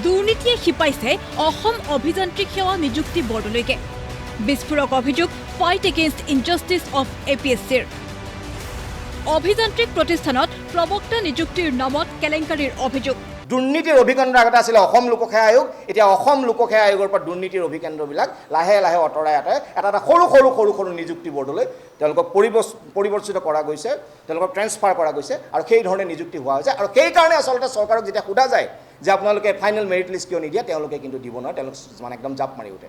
দুৰ্নীতিয়ে শিপাইছে অসম অভিযান্ত্ৰিক সেৱা নিযুক্তি বৰ্ডলৈকে বিস্ফোৰক অভিযোগ ফাইট এগেইনষ্ট ইনজাষ্টিস অফ APSCৰ অভিযান্ত্ৰিক প্ৰতিষ্ঠানত প্ৰবক্তা নিযুক্তিৰ নামত কেলেংকাৰীৰ অভিযোগ দুৰ্নীতিৰ অভিকেন্দ্ৰ আগতে আছিল অসম লোকসেৱা আয়োগ এতিয়া অসম লোকসেৱা আয়োগৰ পৰা দুৰ্নীতিৰ অভিকেন্দ্ৰবিলাক লাহে লাহে অতৰাই এটা সৰু নিযুক্তি বৰ্ডলৈ তেওঁলোকক পৰিৱৰ্তিত কৰা গৈছে তেওঁলোকক ট্ৰেন্সফাৰ কৰা গৈছে আৰু সেই ধৰণে নিযুক্তি হোৱা হৈছে আৰু সেই কাৰণে আচলতে চৰকাৰক যেতিয়া সোধা যায় যে আপোনালোকে ফাইনেল মেৰিট লিষ্ট কিয় নিদিয়া তেওঁলোকে কিন্তু দিব নোৱাৰে তেওঁলোক মানে একদম জাপ মাৰি উঠে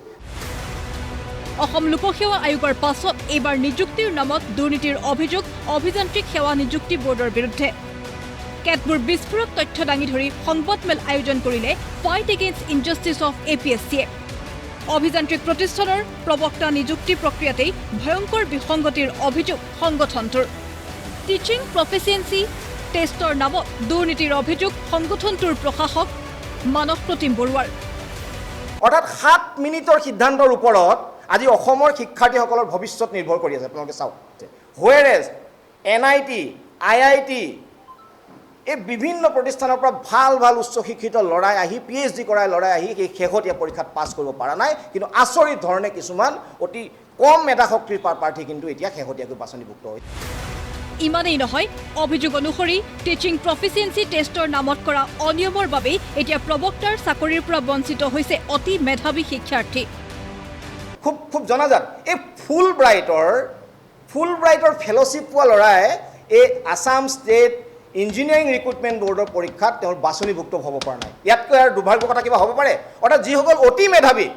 অসম লোকসেৱা আয়োগৰ পাছত এইবাৰ নিযুক্তিৰ নামত দুৰ্নীতিৰ অভিযোগ অভিযান্ত্ৰিক সেৱা নিযুক্তি বৰ্ডৰ বিৰুদ্ধে কেতবোৰ বিস্ফোৰক তথ্য দাঙি ধৰি সংবাদমেল আয়োজন কৰিলে ফাইট এগেইনষ্ট ইনজাষ্টিস অফ APSCয়ে অভিযান্ত্ৰিক প্ৰতিষ্ঠানৰ প্ৰবক্তা নিযুক্তি প্ৰক্ৰিয়াতেই ভয়ংকৰ বিসংগতিৰ অভিযোগ সংগঠনটোৰ টিচিং প্ৰফিচিয়েঞ্চি টেষ্টৰ নামত দুৰ্নীতিৰ অভিযোগ সংগঠনটোৰ প্ৰশাসক মানস প্ৰতিম বৰুৱাৰ অৰ্থাৎ 7 মিনিটৰ সিদ্ধান্তৰ ওপৰত আজি অসমৰ শিক্ষাৰ্থীসকলৰ ভৱিষ্যত নিৰ্ভৰ কৰি আছে আপোনালোকে চাওক হুৱেৰেজ NIT IIT এই বিভিন্ন প্ৰতিষ্ঠানৰ পৰা ভাল উচ্চ শিক্ষিত লৰাই আহি PhD কৰাই লৰাই আহি এই শেহতীয়া পৰীক্ষাত পাছ কৰিব পৰা নাই কিন্তু আচৰিত ধৰণে কিছুমান অতি কম মেধা শক্তিৰ প্ৰাৰ্থী কিন্তু এতিয়া শেহতীয়াকৈ বাছনিভুক্ত হৈছে ইমানেই নহয় অভিযোগ অনুসৰি টিচিং প্ৰফিচিয়েঞ্চি টেষ্টৰ নামত কৰা অনিয়মৰ বাবে এতিয়া প্ৰবক্তাৰ চাকৰিৰ পৰা বঞ্চিত হৈছে অতি মেধাৱী শিক্ষাৰ্থী খুব জনাজাত এই ফুল ব্ৰাইটৰ ফেলোশ্বিপ পোৱা ল'ৰাই এই আসাম ষ্টেট ইঞ্জিনিয়াৰিং ৰিক্ৰুটমেণ্ট বৰ্ডৰ পৰীক্ষাত তেওঁৰ বাছনিভুক্ত হ'ব পৰা নাই ইয়াতকৈ আৰু দুৰ্ভাগ্যৰ কথা কিবা হ'ব পাৰে অৰ্থাৎ যিসকল অতি মেধাৱী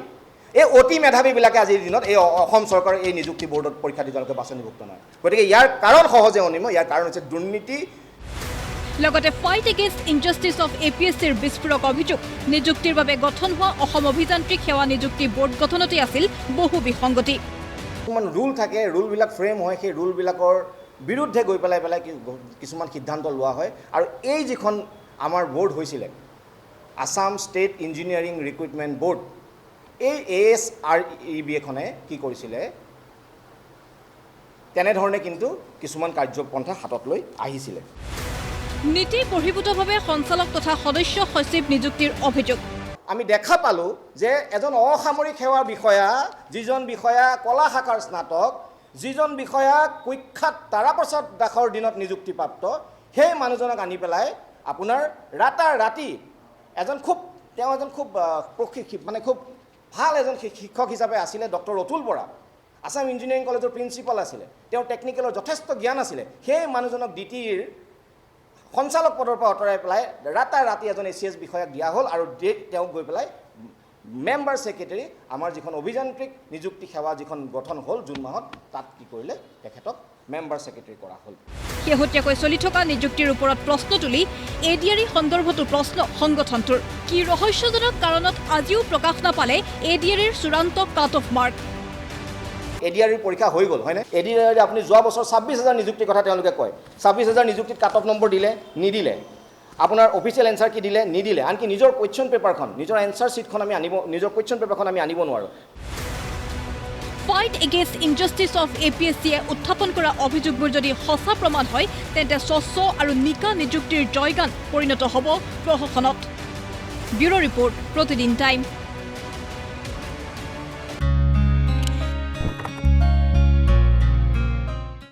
এই অতি মেধাৱীবিলাকে আজিৰ দিনত এই অসম চৰকাৰৰ এই নিযুক্তি বৰ্ডত পৰীক্ষা দি তেওঁলোকে বাছনিভুক্ত নহয় গতিকে ইয়াৰ কাৰণ সহজে অনিম ইয়াৰ কাৰণ হৈছে দুৰ্নীতি লগতে ফাইট এগেইনষ্ট ইনজাষ্টিস অফ APSCৰ বিস্ফোৰক অভিযোগ নিযুক্তিৰ বাবে গঠন হোৱা অসম অভিযান্ত্ৰিক সেৱা নিযুক্তি বৰ্ড গঠনতে আছিল বহু বিসংগতি কিছুমান ৰুল থাকে ৰুলবিলাক ফ্ৰেম হয় সেই ৰুলবিলাকৰ বিৰুদ্ধে গৈ পেলাই কিছুমান সিদ্ধান্ত লোৱা হয় আৰু এই যিখন আমাৰ বৰ্ড হৈছিলে Assam state engineering recruitment board এই ASREB এখনে কি কৰিছিলে তেনেধৰণে কিন্তু কিছুমান কাৰ্যপন্থা হাতত লৈ আহিছিলে নীতি বহিৰ্ভূতভাৱে সঞ্চালক তথা সদস্য সচিব নিযুক্তিৰ অভিযোগ আমি দেখা পালোঁ যে এজন অসামৰিক সেৱাৰ বিষয়া যিজন বিষয়া কলা শাখাৰ স্নাতক যিজন বিষয়া কুখ্যাত তাৰাপ্ৰসাদ দাসৰ দিনত নিযুক্তিপ্ৰাপ্ত সেই মানুহজনক আনি পেলাই আপোনাৰ ৰাতি তেওঁ এজন খুব প্ৰশিক্ষিত মানে খুব ভাল এজন শিক্ষক হিচাপে আছিলে ডক্টৰ অতুল বৰা আসাম ইঞ্জিনিয়াৰিং কলেজৰ প্ৰিন্সিপাল আছিলে তেওঁ টেকনিকেলৰ যথেষ্ট জ্ঞান আছিলে সেই মানুহজনক DTৰ সঞ্চালক পদৰ পৰা আঁতৰাই পেলাই ৰাতি এজন ACS বিষয়াক দিয়া হ'ল আৰু তেওঁক গৈ পেলাই মেম্বাৰ ছেক্ৰেটাৰী আমাৰ যিখন অভিযান্ত্ৰিক নিযুক্তি সেৱা যিখন গঠন হ'ল জুন মাহত তাত কি কৰিলে তেখেতক মেম্বাৰ ছেক্ৰেটাৰী কৰা হ'ল শেহতীয়াকৈ চলি থকা নিযুক্তিৰ ওপৰত প্ৰশ্ন তুলি ADRE সন্দৰ্ভতো প্ৰশ্ন সংগঠনটোৰ কি ৰহস্যজনক কাৰণত আজিও প্ৰকাশ নাপালে ADREৰ চূড়ান্ত কাট অফ মাৰ্ক ADREৰ পৰীক্ষা হৈ গ'ল হয়নে ADRE আপুনি যোৱা বছৰ 26,000 নিযুক্তিৰ কথা তেওঁলোকে কয় 26,000 নিযুক্তিত কাট অফ নম্বৰ দিলে নিদিলে আপোনাৰ অফিচিয়েল এনসাৰ কি দিলে নিদিলে আনকি নিজৰ কোৱেশ্চন পেপাৰখন নিজৰ এনসাৰ শিটখন আমি আনিব নিজৰ কোৱেশ্চন পেপাৰখন আমি আনিব নোৱাৰো ফাইট এগেইনষ্ট ইনজাষ্টিস অফ APSCয়ে উত্থাপন কৰা অভিযোগবোৰ যদি সঁচা প্ৰমাণ হয় তেন্তে স্বচ্ছ আৰু নিকা নিযুক্তিৰ জয়গান পৰিণত হ'ব প্ৰশাসনত ব্যুৰো ৰিপৰ্ট প্ৰতিদিন টাইম